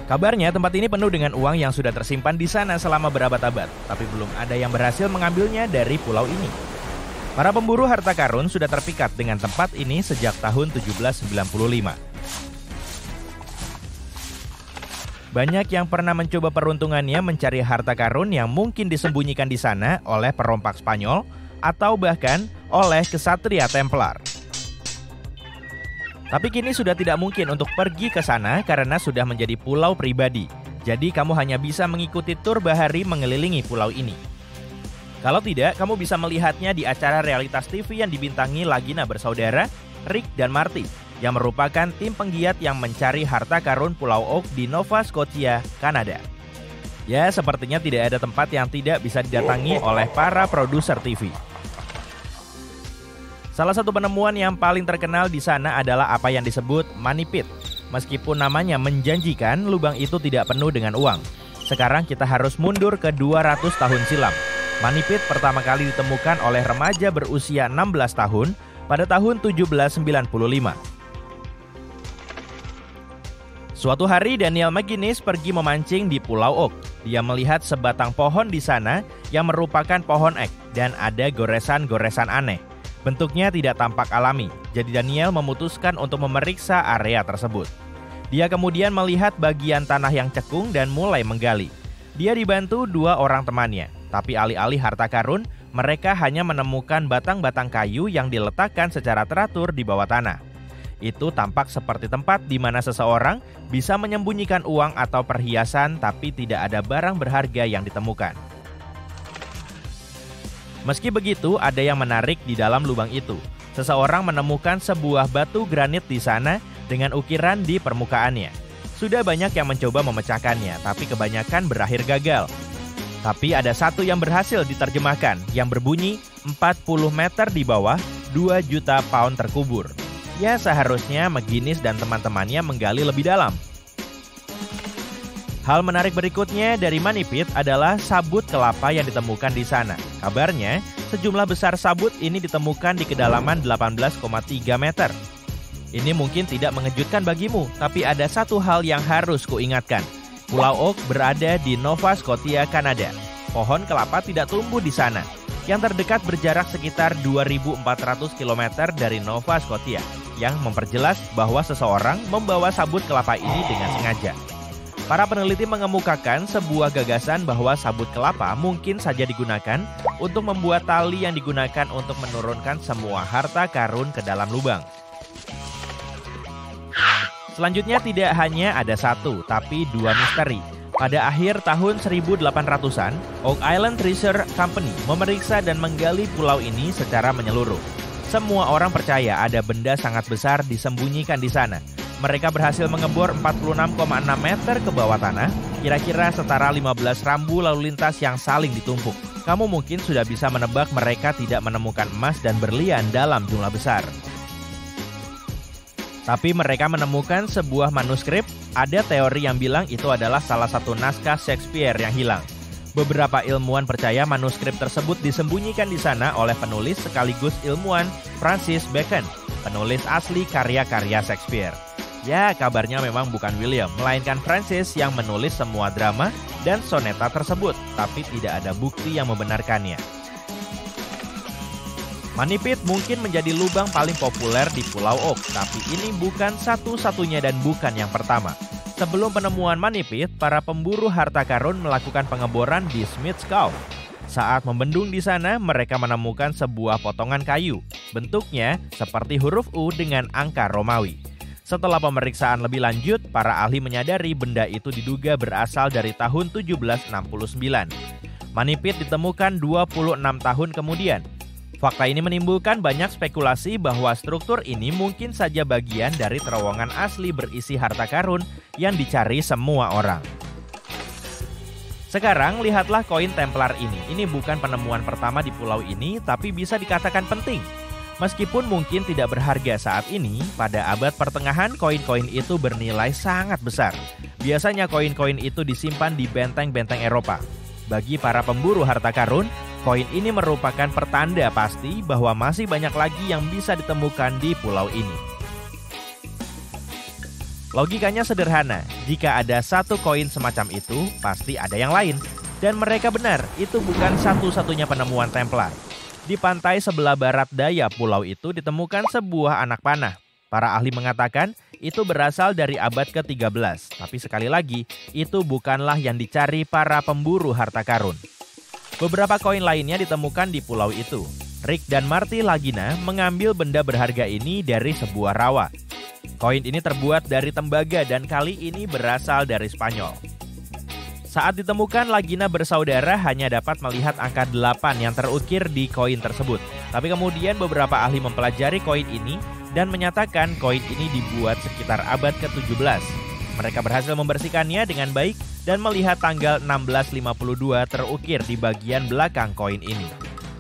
Kabarnya tempat ini penuh dengan uang yang sudah tersimpan di sana selama berabad-abad, tapi belum ada yang berhasil mengambilnya dari pulau ini. Para pemburu harta karun sudah terpikat dengan tempat ini sejak tahun 1795. Banyak yang pernah mencoba peruntungannya mencari harta karun yang mungkin disembunyikan di sana oleh perompak Spanyol atau bahkan oleh kesatria Templar. Tapi kini sudah tidak mungkin untuk pergi ke sana karena sudah menjadi pulau pribadi. Jadi kamu hanya bisa mengikuti tur bahari mengelilingi pulau ini. Kalau tidak, kamu bisa melihatnya di acara realitas TV yang dibintangi Lagina bersaudara, Rick dan Marty, yang merupakan tim penggiat yang mencari harta karun Pulau Oak di Nova Scotia, Kanada. Ya, sepertinya tidak ada tempat yang tidak bisa didatangi oleh para produser TV. Salah satu penemuan yang paling terkenal di sana adalah apa yang disebut money pit. Meskipun namanya menjanjikan, lubang itu tidak penuh dengan uang. Sekarang kita harus mundur ke 200 tahun silam. Money pit pertama kali ditemukan oleh remaja berusia 16 tahun pada tahun 1795. Suatu hari Daniel McGinnis pergi memancing di Pulau Oak. Dia melihat sebatang pohon di sana yang merupakan pohon ek dan ada goresan-goresan aneh. Bentuknya tidak tampak alami, jadi Daniel memutuskan untuk memeriksa area tersebut. Dia kemudian melihat bagian tanah yang cekung dan mulai menggali. Dia dibantu 2 orang temannya, tapi alih-alih harta karun, mereka hanya menemukan batang-batang kayu yang diletakkan secara teratur di bawah tanah. Itu tampak seperti tempat di mana seseorang bisa menyembunyikan uang atau perhiasan, tapi tidak ada barang berharga yang ditemukan. Meski begitu, ada yang menarik di dalam lubang itu. Seseorang menemukan sebuah batu granit di sana dengan ukiran di permukaannya. Sudah banyak yang mencoba memecahkannya, tapi kebanyakan berakhir gagal. Tapi ada satu yang berhasil diterjemahkan, yang berbunyi 40 meter di bawah, 2 juta pound terkubur. Ya, seharusnya McGinnis dan teman-temannya menggali lebih dalam. Hal menarik berikutnya dari money pit adalah sabut kelapa yang ditemukan di sana. Kabarnya, sejumlah besar sabut ini ditemukan di kedalaman 18,3 meter. Ini mungkin tidak mengejutkan bagimu, tapi ada satu hal yang harus kuingatkan. Pulau Oak berada di Nova Scotia, Kanada. Pohon kelapa tidak tumbuh di sana. Yang terdekat berjarak sekitar 2.400 km dari Nova Scotia, yang memperjelas bahwa seseorang membawa sabut kelapa ini dengan sengaja. Para peneliti mengemukakan sebuah gagasan bahwa sabut kelapa mungkin saja digunakan untuk membuat tali yang digunakan untuk menurunkan semua harta karun ke dalam lubang. Selanjutnya tidak hanya ada satu, tapi 2 misteri. Pada akhir tahun 1800-an, Oak Island Treasure Company memeriksa dan menggali pulau ini secara menyeluruh. Semua orang percaya ada benda sangat besar disembunyikan di sana. Mereka berhasil mengebor 46,6 meter ke bawah tanah, kira-kira setara 15 rambu lalu lintas yang saling ditumpuk. Kamu mungkin sudah bisa menebak mereka tidak menemukan emas dan berlian dalam jumlah besar. Tapi mereka menemukan sebuah manuskrip. Ada teori yang bilang itu adalah salah satu naskah Shakespeare yang hilang. Beberapa ilmuwan percaya manuskrip tersebut disembunyikan di sana oleh penulis sekaligus ilmuwan Francis Bacon, penulis asli karya-karya Shakespeare. Ya, kabarnya memang bukan William, melainkan Francis yang menulis semua drama dan soneta tersebut, tapi tidak ada bukti yang membenarkannya. Money pit mungkin menjadi lubang paling populer di Pulau Oak, tapi ini bukan satu-satunya dan bukan yang pertama. Sebelum penemuan money pit, para pemburu harta karun melakukan pengeboran di Smith's Cove. Saat membendung di sana, mereka menemukan sebuah potongan kayu. Bentuknya seperti huruf U dengan angka Romawi. Setelah pemeriksaan lebih lanjut, para ahli menyadari benda itu diduga berasal dari tahun 1769. Money pit ditemukan 26 tahun kemudian. Fakta ini menimbulkan banyak spekulasi bahwa struktur ini mungkin saja bagian dari terowongan asli berisi harta karun yang dicari semua orang. Sekarang lihatlah koin Templar ini. Ini bukan penemuan pertama di pulau ini, tapi bisa dikatakan penting. Meskipun mungkin tidak berharga saat ini, pada abad pertengahan koin-koin itu bernilai sangat besar. Biasanya koin-koin itu disimpan di benteng-benteng Eropa. Bagi para pemburu harta karun, koin ini merupakan pertanda pasti bahwa masih banyak lagi yang bisa ditemukan di pulau ini. Logikanya sederhana, jika ada satu koin semacam itu, pasti ada yang lain. Dan mereka benar, itu bukan satu-satunya penemuan Templar. Di pantai sebelah barat daya pulau itu ditemukan sebuah anak panah. Para ahli mengatakan itu berasal dari abad ke-13. Tapi sekali lagi, itu bukanlah yang dicari para pemburu harta karun. Beberapa koin lainnya ditemukan di pulau itu. Rick dan Marty Lagina mengambil benda berharga ini dari sebuah rawa. Koin ini terbuat dari tembaga dan kali ini berasal dari Spanyol. Saat ditemukan, Lagina bersaudara hanya dapat melihat angka 8 yang terukir di koin tersebut. Tapi kemudian beberapa ahli mempelajari koin ini dan menyatakan koin ini dibuat sekitar abad ke-17. Mereka berhasil membersihkannya dengan baik dan melihat tanggal 1652 terukir di bagian belakang koin ini.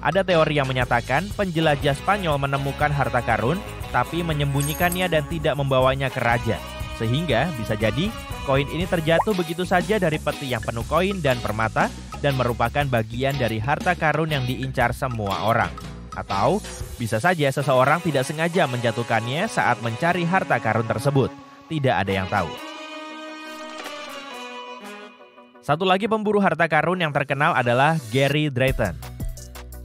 Ada teori yang menyatakan penjelajah Spanyol menemukan harta karun tapi menyembunyikannya dan tidak membawanya ke raja. Sehingga bisa jadi koin ini terjatuh begitu saja dari peti yang penuh koin dan permata dan merupakan bagian dari harta karun yang diincar semua orang. Atau bisa saja seseorang tidak sengaja menjatuhkannya saat mencari harta karun tersebut. Tidak ada yang tahu. Satu lagi pemburu harta karun yang terkenal adalah Gary Drayton.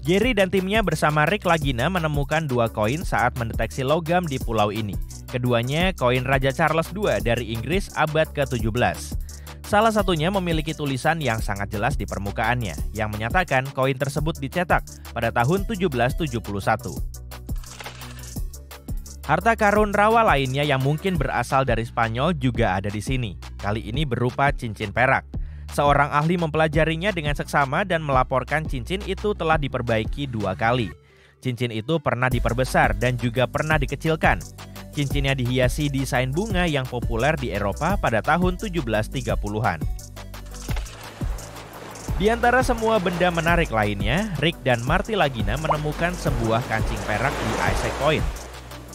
Gary dan timnya bersama Rick Lagina menemukan 2 koin saat mendeteksi logam di pulau ini. Keduanya koin Raja Charles II dari Inggris abad ke-17. Salah satunya memiliki tulisan yang sangat jelas di permukaannya, yang menyatakan koin tersebut dicetak pada tahun 1771. Harta karun rawa lainnya yang mungkin berasal dari Spanyol juga ada di sini. Kali ini berupa cincin perak. Seorang ahli mempelajarinya dengan seksama dan melaporkan cincin itu telah diperbaiki 2 kali. Cincin itu pernah diperbesar dan juga pernah dikecilkan. Cincinnya dihiasi desain bunga yang populer di Eropa pada tahun 1730-an. Di antara semua benda menarik lainnya, Rick dan Marty Lagina menemukan sebuah kancing perak di Isaac Point.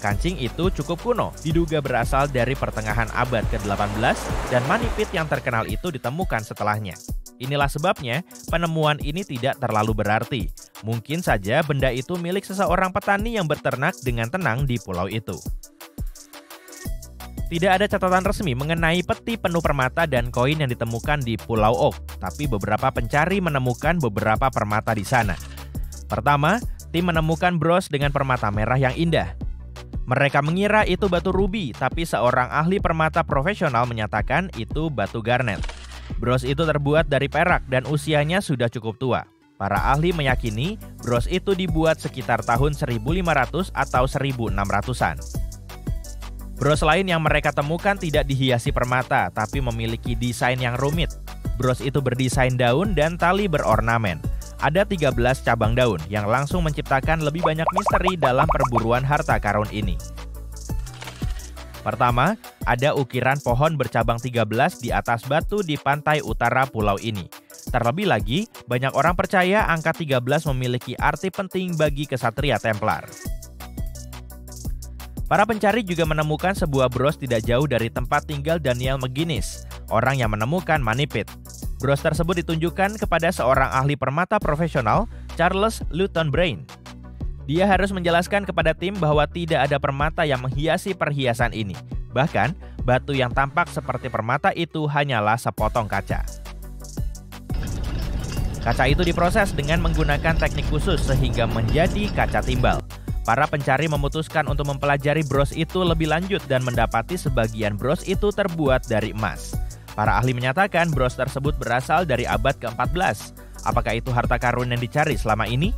Kancing itu cukup kuno, diduga berasal dari pertengahan abad ke-18 dan manipit yang terkenal itu ditemukan setelahnya. Inilah sebabnya penemuan ini tidak terlalu berarti. Mungkin saja benda itu milik seseorang petani yang berternak dengan tenang di pulau itu. Tidak ada catatan resmi mengenai peti penuh permata dan koin yang ditemukan di Pulau Oak, tapi beberapa pencari menemukan beberapa permata di sana. Pertama, tim menemukan bros dengan permata merah yang indah. Mereka mengira itu batu rubi, tapi seorang ahli permata profesional menyatakan itu batu garnet. Bros itu terbuat dari perak dan usianya sudah cukup tua. Para ahli meyakini bros itu dibuat sekitar tahun 1500 atau 1600-an. Bros lain yang mereka temukan tidak dihiasi permata, tapi memiliki desain yang rumit. Bros itu berdesain daun dan tali berornamen. Ada 13 cabang daun yang langsung menciptakan lebih banyak misteri dalam perburuan harta karun ini. Pertama, ada ukiran pohon bercabang 13 di atas batu di pantai utara pulau ini. Terlebih lagi, banyak orang percaya angka 13 memiliki arti penting bagi kesatria Templar. Para pencari juga menemukan sebuah bros tidak jauh dari tempat tinggal Daniel McGuinness, orang yang menemukan manipit. Bros tersebut ditunjukkan kepada seorang ahli permata profesional, Charles Luton Brain. Dia harus menjelaskan kepada tim bahwa tidak ada permata yang menghiasi perhiasan ini. Bahkan, batu yang tampak seperti permata itu hanyalah sepotong kaca. Kaca itu diproses dengan menggunakan teknik khusus sehingga menjadi kaca timbal. Para pencari memutuskan untuk mempelajari bros itu lebih lanjut dan mendapati sebagian bros itu terbuat dari emas. Para ahli menyatakan bros tersebut berasal dari abad ke-14. Apakah itu harta karun yang dicari selama ini?